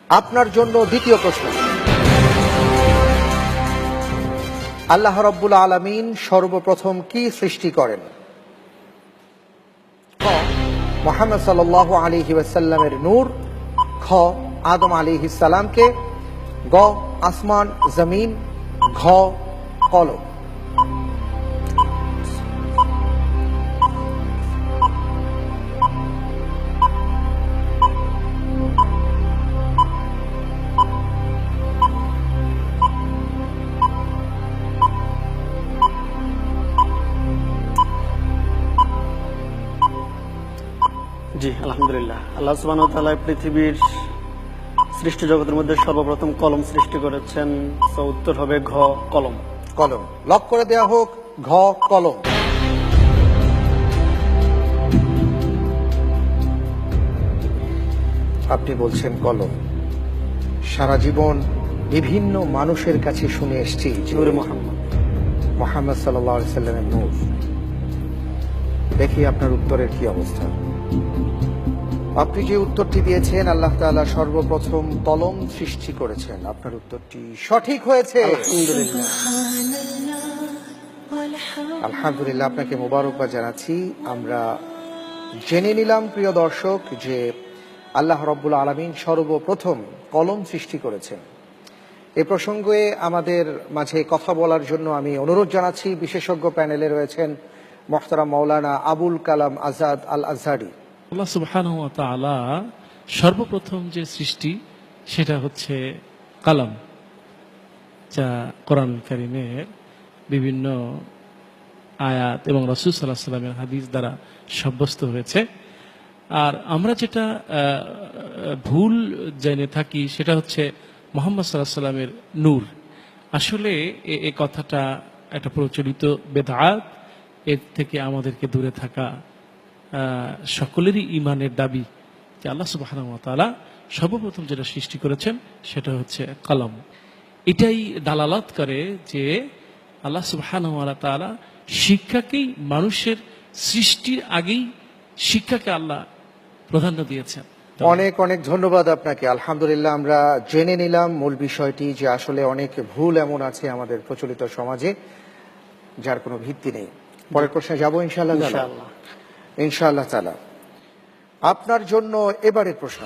আপনার জন্য দ্বিতীয় প্রশ্ন। আল্লাহ রাব্বুল আলামিন সর্বপ্রথম কি সৃষ্টি করেন? ক, মুহাম্মদ সাল্লাল্লাহু আলাইহি ওয়াসাল্লামের নূর। খ, আদম আলাইহিস সালামকে। গ, আসমান জমিন। ঘ, কলম। জি, আলহামদুলিল্লাহ। আল্লাহ সুবহানাহু ওয়া তাআলা পৃথিবীর সৃষ্টি জগতের মধ্যে সর্বপ্রথম কলম সৃষ্টি করেছেন। তো উত্তর হবে ঘ, কলম। কলম লক করে দেয়া হোক। ঘ, কলম। আপনি বলছেন কলম। সারা জীবন বিভিন্ন মানুষের কাছে শুনে এসেছি নূরে মুহাম্মদ। মুহাম্মদ সাল্লাল্লাহু আলাইহি সাল্লামের নূর। দেখি আপনার উত্তরের কি অবস্থা। আপনি যে উত্তরটি দিয়েছেন, আল্লাহ তাআলা সর্বপ্রথম কলম সৃষ্টি করেছেন, আপনার উত্তরটি সঠিক হয়েছে। আলহামদুলিল্লাহ। আলহামদুলিল্লাহ, আপনাকে মোবারকবাদ জানাচ্ছি। আমরা জেনে নিলাম প্রিয় দর্শক যে আল্লাহ রাব্বুল আলামিন সর্বপ্রথম কলম সৃষ্টি করেছেন। এ প্রসঙ্গে আমাদের মাঝে কথা বলার জন্য আমি অনুরোধ জানাচ্ছি, বিশেষজ্ঞ প্যানেলে রয়েছেন মুহতারাম মাওলানা আবুল কালাম আজাদ আল আজহারি। আল্লাহ সুবহানাহু ওয়া তাআলা সর্বপ্রথম যে সৃষ্টি সেটা হচ্ছে কালাম, যা কোরআন কারীমের বিভিন্ন আয়াত এবং রাসূল সাল্লাল্লাহু আলাইহি ওয়াসাল্লামের হাদিস দ্বারা সাব্যস্ত হয়েছে। আর আমরা যেটা ভুল জেনে থাকি সেটা হচ্ছে মুহাম্মদ সাল্লাল্লাহু আলাইহি ওয়াসাল্লামের নূর। আসলে এই কথাটা একটা প্রচলিত বেদআত। এর থেকে আমাদেরকে দূরে থাকা সকলেরই ইমানের দাবি যে আল্লাহ সুবহানাহু ওয়া তাআলা সর্বপ্রথম যেটা সৃষ্টি করেছেন সেটা হচ্ছে কলম। এটাই দালালাত করে যে আল্লাহ সুবহানাহু ওয়া তাআলা শিক্ষাকেই মানুষের সৃষ্টির আগেই শিক্ষাকে আল্লাহ প্রাধান্য দিয়েছেন। অনেক অনেক ধন্যবাদ আপনাকে। আলহামদুলিল্লাহ, আমরা জেনে নিলাম মূল বিষয়টি যে আসলে অনেক ভুল এমন আছে আমাদের প্রচলিত সমাজে যার কোনো ভিত্তি নেই। পরের প্রশ্নে যাবো ইনশাআল্লাহ। ইনশাআল্লাহ। ইনশাআল্লাহ তাআলা। আপনার জন্য এবারের প্রশ্ন।